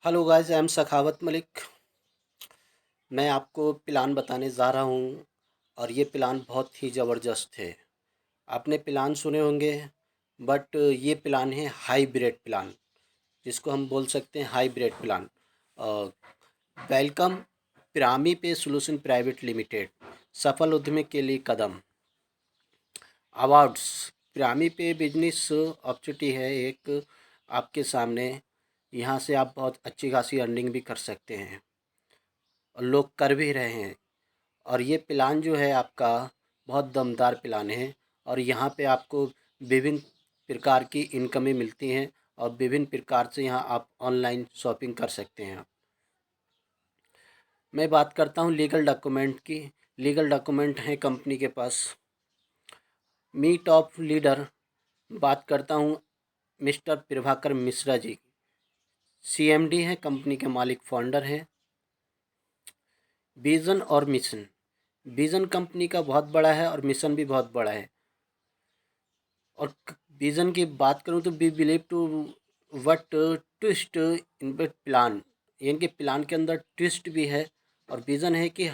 Hello guys, I am Sakhawat Malik. मैं आपको plan बताने जा रहा हूँ और ये प्लान बहुत ही ज़बरदस्त है। आपने प्लान सुने होंगे, बट ये प्लान है हाइब्रिड प्लान, जिसको हम बोल सकते हैं हाइब्रिड प्लान। वेलकम पिरामी पे सॉल्यूशन प्राइवेट लिमिटेड, सफल उद्यमी के लिए कदम। अवार्ड्स, पिरामी पे बिजनेस अपॉर्चुनिटी है एक आपके सामने। यहाँ से आप बहुत अच्छी खासी अर्निंग भी कर सकते हैं और लोग कर भी रहे हैं। और ये प्लान जो है आपका बहुत दमदार प्लान है और यहाँ पे आपको विभिन्न प्रकार की इनकमें मिलती हैं और विभिन्न प्रकार से यहाँ आप ऑनलाइन शॉपिंग कर सकते हैं। मैं बात करता हूँ लीगल डॉक्यूमेंट की। लीगल डॉक्यूमेंट हैं कंपनी के पास। मीट ऑफ लीडर, बात करता हूँ मिस्टर प्रभाकर मिश्रा जी, सीएमडी हैं, कंपनी के मालिक फाउंडर हैं। विज़न और मिशन, विज़न कंपनी का बहुत बड़ा है और मिशन भी बहुत बड़ा है। और विज़न की बात करूँ तो we believe to what twist in plan, यानी कि प्लान के अंदर ट्विस्ट भी है। और विज़न है कि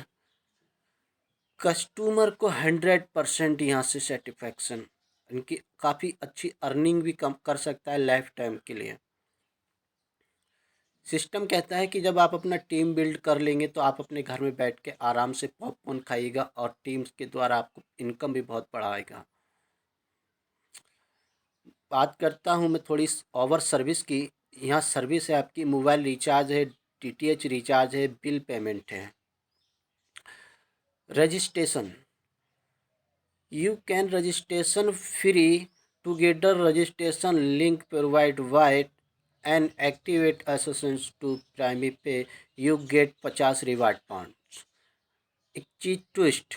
कस्टमर को 100% यहाँ से सेटिस्फैक्शन, इनकी काफ़ी अच्छी अर्निंग भी कम कर सकता है लाइफ टाइम के लिए। सिस्टम कहता है कि जब आप अपना टीम बिल्ड कर लेंगे तो आप अपने घर में बैठ के आराम से पॉपकॉर्न खाइएगा और टीम्स के द्वारा आपको इनकम भी बहुत बढ़ाएगा। बात करता हूँ मैं थोड़ी ओवर सर्विस की। यहाँ सर्विस है आपकी, मोबाइल रिचार्ज है, डीटीएच रिचार्ज है, बिल पेमेंट है। Registration, you can registration free together registration link provide wide and activate association to primary pay you get 50 reward points. एक चीज ट्विस्ट,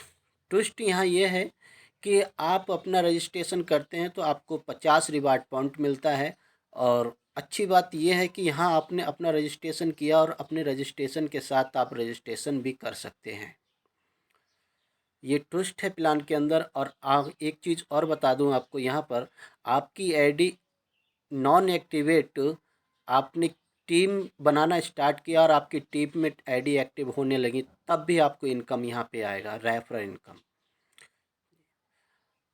ट्विस्ट यहाँ ये है कि आप अपना रजिस्ट्रेशन करते हैं तो आपको 50 रिवार्ड पॉइंट मिलता है। और अच्छी बात यह है कि यहाँ आपने अपना रजिस्ट्रेशन किया और अपने रजिस्ट्रेशन के साथ आप रजिस्ट्रेशन भी कर सकते हैं। ये ट्विस्ट है प्लान के अंदर। और एक चीज़ और बता दूं आपको, यहाँ पर आपकी आईडी नॉन एक्टिवेट, आपने टीम बनाना स्टार्ट किया और आपकी टीम में आईडी एक्टिव होने लगी, तब भी आपको इनकम यहाँ पे आएगा, रेफरल इनकम।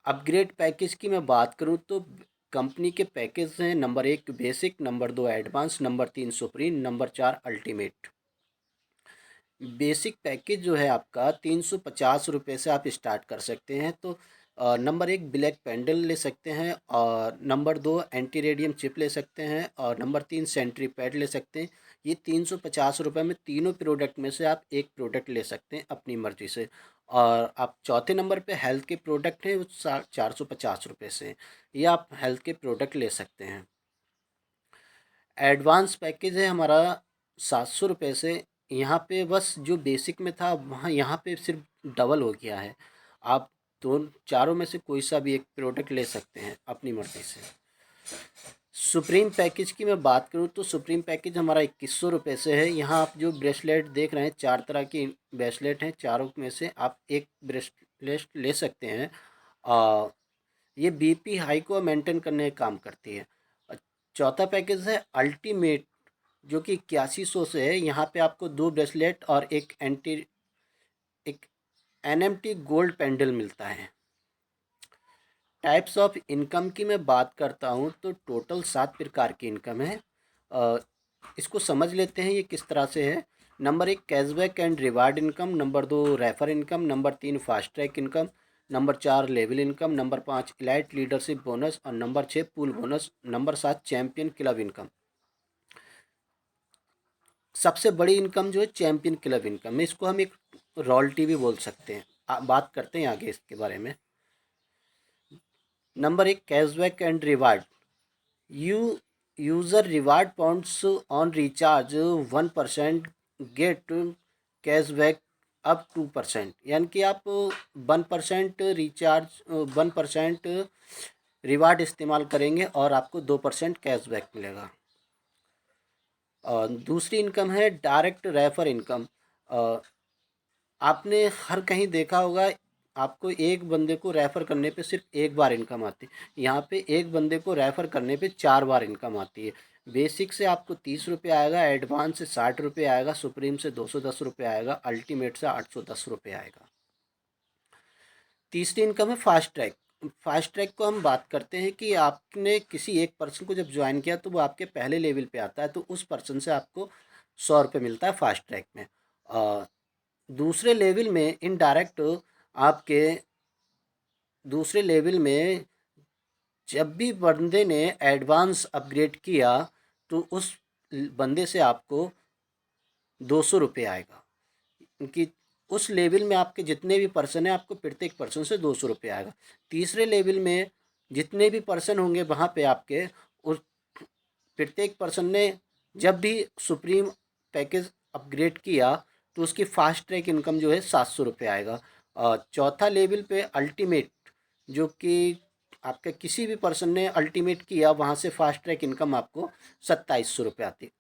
अपग्रेड पैकेज की मैं बात करूँ तो कंपनी के पैकेज हैं: number 1 basic, number 2 advance, number 3 supreme, number 4 ultimate. Basic package जो है आपका 350 रुपये से आप स्टार्ट कर सकते हैं। तो नंबर 1 ब्लैक पेंडल ले सकते हैं, और नंबर 2 एंटी रेडियम चिप ले सकते हैं, और नंबर 3 सेंट्री पैड ले सकते हैं। ये 350 रुपये में तीनों प्रोडक्ट में से आप एक प्रोडक्ट ले सकते हैं अपनी मर्ज़ी से। और आप चौथे नंबर पे हेल्थ के प्रोडक्ट हैं, वो 450 रुपये से, ये आप हेल्थ के प्रोडक्ट ले सकते हैं। एडवांस पैकेज है हमारा 700 रुपये से। यहाँ पे बस जो बेसिक में था वहाँ यहाँ पे सिर्फ डबल हो गया है। आप दोनों चारों में से कोई सा भी एक प्रोडक्ट ले सकते हैं अपनी मर्ज़ी से। सुप्रीम पैकेज की मैं बात करूँ तो सुप्रीम पैकेज हमारा 2100 रुपये से है। यहाँ आप जो ब्रेसलेट देख रहे हैं, 4 तरह की ब्रेसलेट हैं, चारों में से आप एक ब्रेसलेट ले सकते हैं। आ, ये बीपी हाई को मेंटेन करने का काम करती है। चौथा पैकेज है अल्टीमेट, जो कि 8100 से है। यहाँ पे आपको 2 ब्रेसलेट और एक एनएमटी गोल्ड पेंडल मिलता है। टाइप्स ऑफ इनकम की मैं बात करता हूँ तो टोटल 7 प्रकार की इनकम है। अ, इसको समझ लेते हैं ये किस तरह से है। Number 1 cashback and reward income, number 2 refer income, number 3 fast track income, number 4 level income, number 5 elite leadership bonus, और number 6 pool bonus, number 7 champion club income. सबसे बड़ी इनकम जो है चैंपियन क्लब इनकम है, इसको हम एक रॉयल्टी भी बोल सकते हैं। बात करते हैं आगे इसके बारे में। Number 1 cashback and reward, you user reward points on recharge 1% gate cashback up 2%, यानी कि आप 1% रिचार्ज 1% रिवार्ड इस्तेमाल करेंगे और आपको 2% कैशबैक मिलेगा। और दूसरी इनकम है डायरेक्ट रेफर इनकम। आपने हर कहीं देखा होगा, आपको एक बंदे को रेफ़र करने पे सिर्फ एक बार इनकम आती है। यहाँ पे एक बंदे को रेफ़र करने पे 4 बार इनकम आती है। बेसिक से आपको 30 रुपये आएगा, एडवांस से 60 रुपये आएगा, सुप्रीम से 210 रुपये आएगा, अल्टीमेट से 810 रुपये आएगा। तीसरी इनकम है फास्ट ट्रैक। फास्ट ट्रैक को हम बात करते हैं कि आपने किसी एक पर्सन को जब ज्वाइन किया तो वो आपके पहले लेवल पे आता है, तो उस पर्सन से आपको 100 रुपये मिलता है फास्ट ट्रैक में। दूसरे लेवल में इनडायरेक्ट आपके दूसरे लेवल में जब भी बंदे ने एडवांस अपग्रेड किया तो उस बंदे से आपको 200 रुपये आएगा, कि उस लेवल में आपके जितने भी पर्सन हैं आपको प्रत्येक पर्सन से 200 रुपये आएगा। तीसरे लेवल में जितने भी पर्सन होंगे वहाँ पे आपके उस प्रत्येक पर्सन ने जब भी सुप्रीम पैकेज अपग्रेड किया तो उसकी फास्ट ट्रैक इनकम जो है 700 रुपये आएगा। चौथा लेवल पे अल्टीमेट, जो कि आपके किसी भी पर्सन ने अल्टीमेट किया वहाँ से फास्ट ट्रैक इनकम आपको 2700 रुपये आती।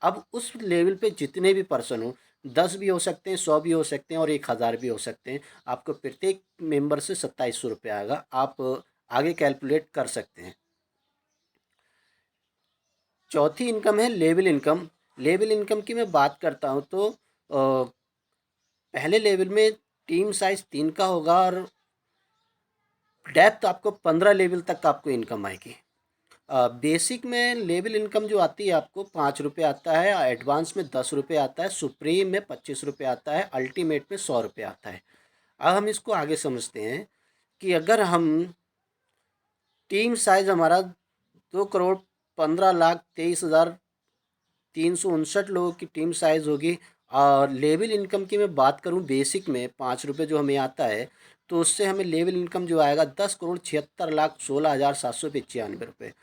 अब उस लेवल पे जितने भी पर्सन हो, 10 भी हो सकते हैं, 100 भी हो सकते हैं और 1000 भी हो सकते हैं, आपको प्रत्येक मेंबर से 2700 रुपये आएगा। आप आगे कैलकुलेट कर सकते हैं। चौथी इनकम है लेवल इनकम। लेवल इनकम की मैं बात करता हूँ तो पहले लेवल में टीम साइज 3 का होगा और डेप्थ आपको 15 लेवल तक आपको इनकम आएगी। बेसिक में लेवल इनकम जो आती है आपको 5 रुपये आता है, एडवांस में 10 रुपये आता है, सुप्रीम में 25 रुपये आता है, अल्टीमेट में 100 रुपये आता है। अब हम इसको आगे समझते हैं कि अगर हम टीम साइज़ हमारा 2,15,23,359 लोगों की टीम साइज़ होगी और लेवल इनकम की मैं बात करूं बेसिक में 5 रुपये जो हमें आता है, तो उससे हमें लेवल इनकम जो आएगा 10,76,16,16,95 रुपये।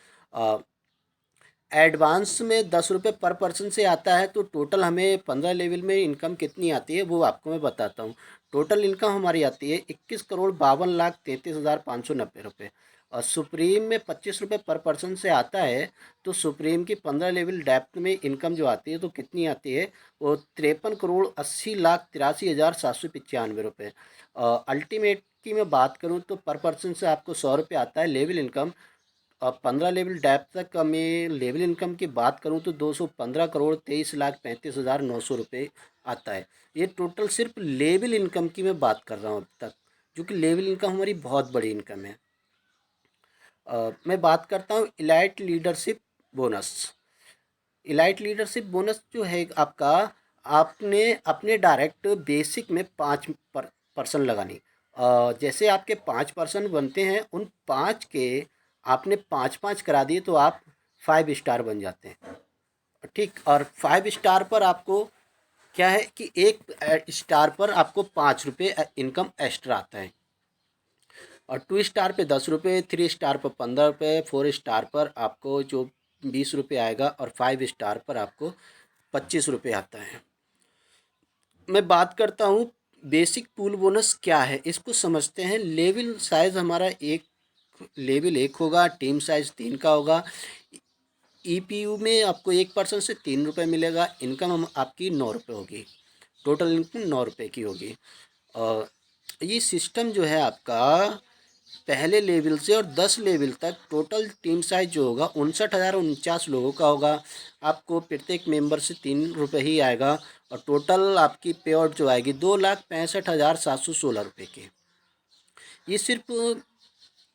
एडवांस में 10 रुपये पर पर्सन से आता है, तो टोटल हमें 15 लेवल में इनकम कितनी आती है वो आपको मैं बताता हूँ। टोटल इनकम हमारी आती है 21,52,33,590 रुपये। और सुप्रीम में 25 रुपये पर पर्सन से आता है, तो सुप्रीम की 15 लेवल डेप्थ में इनकम जो आती है तो कितनी आती है वो 53,80,83,795 रुपये। अल्टीमेट की मैं बात करूँ तो पर पर्सन से आपको 100 रुपये आता है लेवल इनकम। अब 15 लेवल डेप्थ तक मैं लेवल इनकम की बात करूं तो 215,23,35,900 रुपये आता है। ये टोटल सिर्फ लेवल इनकम की मैं बात कर रहा हूँ अब तक, जो कि लेवल इनकम हमारी बहुत बड़ी इनकम है। मैं बात करता हूँ elite leadership bonus. Elite leadership bonus जो है आपका, आपने अपने डायरेक्ट बेसिक में 5 पर्सन लगानी। जैसे आपके 5 पर्सन बनते हैं, उन 5 के आपने 5-5 करा दिए तो आप 5 स्टार बन जाते हैं। ठीक, और 5 स्टार पर आपको क्या है कि एक स्टार पर आपको 5 रुपये इनकम एक्स्ट्रा आता है। और 2 स्टार पे 10 रुपये, 3 स्टार पर 15 रुपये, 4 स्टार पर आपको जो 20 रुपये आएगा और 5 स्टार पर आपको 25 रुपये आता है। मैं बात करता हूँ बेसिक पूल बोनस क्या है, इसको समझते हैं। लेवल साइज़ हमारा लेवल 1 होगा, टीम साइज़ 3 का होगा। ईपीयू में आपको एक पर्सन से 3 रुपये मिलेगा। इनकम हम आपकी 9 रुपये होगी, टोटल इनकम 9 रुपये की होगी। और ये सिस्टम जो है आपका पहले लेवल से और 10 लेवल तक टोटल टीम साइज जो होगा 59,049 लोगों का होगा। आपको प्रत्येक मेंबर से 3 रुपये ही आएगा और टोटल आपकी पे आउट जो आएगी 2,65,716 रुपये की। ये सिर्फ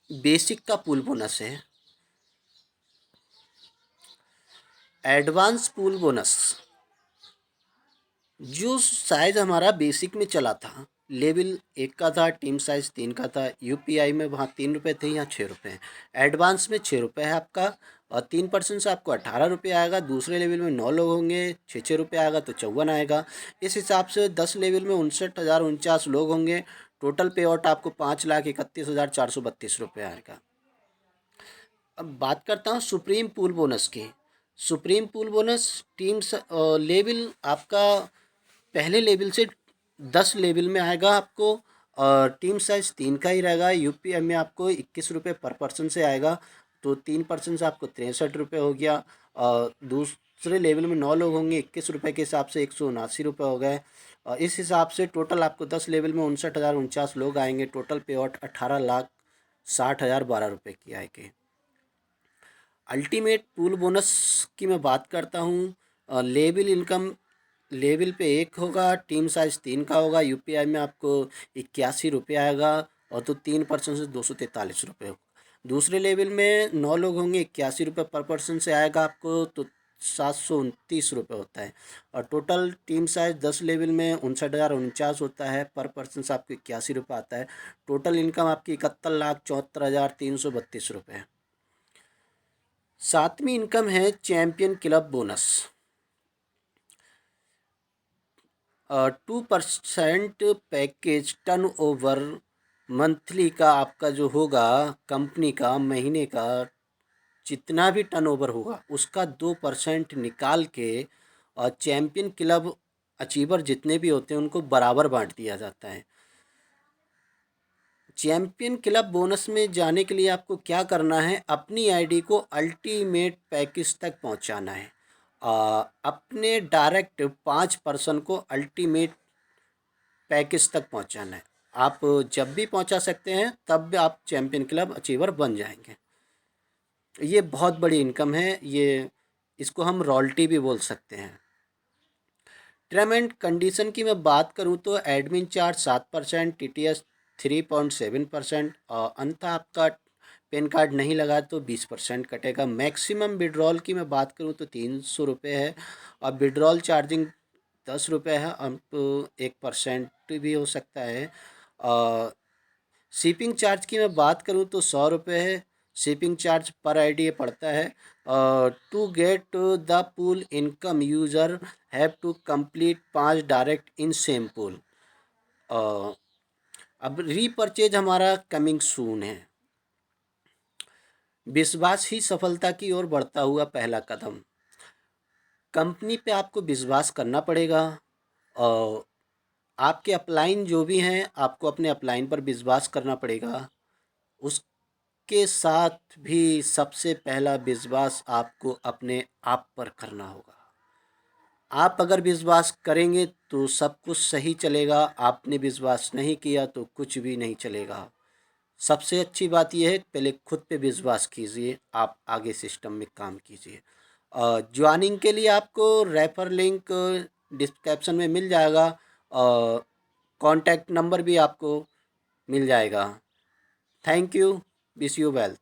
बेसिक का पूल बोनस है। एडवांस पूल बोनस जो साइज़ हमारा बेसिक में चला था, लेवल 1 का था, टीम साइज़ 3 का था, यूपीआई में वहाँ 3 रुपये थे, यहाँ 6 रुपये हैं। एडवांस में 6 रुपये है आपका और 3% से आपको 18 रुपये आएगा। दूसरे लेवल में 9 लोग होंगे, 6 6 रुपये आएगा तो 54 आएगा। इस हिसाब से 10 लेवल में 59,049 लोग होंगे। टोटल पे आउट आपको 5,31,432 रुपये आएगा। अब बात करता हूँ सुप्रीम पूल बोनस की। Supreme pool bonus teams level आपका पहले लेवल से 10 लेवल में आएगा आपको और टीम साइज़ 3 का ही रहेगा। यूपीआई में आपको 21 रुपये पर पर्सन से आएगा, तो 3% से आपको 63 रुपये हो गया। और दूसरे लेवल में 9 लोग होंगे, 21 रुपये के हिसाब से 179 रुपये हो गए। और इस हिसाब से टोटल आपको 10 लेवल में 59,049 लोग आएंगे। टोटल पे आउट 18,60,012 रुपये की आएगी। अल्टीमेट पूल बोनस की मैं बात करता हूँ। लेवल इनकम लेवल पे 1 होगा, टीम साइज 3 का होगा, यूपीआई में आपको 81 रुपये आएगा और तो 3% से 243 रुपये होगा। दूसरे लेवल में 9 लोग होंगे, 81 रुपये पर पर्सन से आएगा आपको, तो 729 रुपये होता है। और टोटल टीम साइज 10 लेवल में 59,049 होता है, पर पर्सन से आपको 81 रुपये आता है। टोटल इनकम आपकी 71,74,332 रुपये है। सातवीं इनकम है champion club bonus. 2% package turn over monthly का आपका जो होगा, कंपनी का महीने का जितना भी टर्न ओवर होगा उसका 2% निकाल के और चैंपियन क्लब अचीवर जितने भी होते हैं उनको बराबर बांट दिया जाता है। चैंपियन क्लब बोनस में जाने के लिए आपको क्या करना है, अपनी आईडी को अल्टीमेट पैकेज तक पहुंचाना है। अपने डायरेक्ट 5% को अल्टीमेट पैकेज तक पहुंचाना है। आप जब भी पहुंचा सकते हैं तब भी आप चैंपियन क्लब अचीवर बन जाएंगे। ये बहुत बड़ी इनकम है, ये इसको हम रॉयल्टी भी बोल सकते हैं। टर्म एंड कंडीशन की मैं बात करूं तो एडमिन चार्ज 7%, टीटीएस 3.7%, और अंत आपका पैन कार्ड नहीं लगा तो 20% कटेगा। मैक्सिमम विड्रॉल की मैं बात करूं तो 300 रुपये है, और विड्रॉल चार्जिंग 10 रुपये है, अब 1% भी हो सकता है। शिपिंग चार्ज की मैं बात करूं तो 100 रुपये है, शिपिंग चार्ज पर आईडी पड़ता है। To get the pool income user have to complete 5 direct in same pool. अब रीपर्चेज हमारा कमिंग सून है। विश्वास ही सफलता की ओर बढ़ता हुआ पहला कदम। कंपनी पे आपको विश्वास करना पड़ेगा, और आपके अपलाइन जो भी हैं आपको अपने अपलाइन पर विश्वास करना पड़ेगा। उसके साथ भी सबसे पहला विश्वास आपको अपने आप पर करना होगा। आप अगर विश्वास करेंगे तो सब कुछ सही चलेगा, आपने विश्वास नहीं किया तो कुछ भी नहीं चलेगा। सबसे अच्छी बात यह है पहले खुद पे विश्वास कीजिए, आप आगे सिस्टम में काम कीजिए। ज्वाइनिंग के लिए आपको रेफर लिंक डिस्क्रिप्शन में मिल जाएगा, और कॉन्टैक्ट नंबर भी आपको मिल जाएगा। Thank you, wish you well.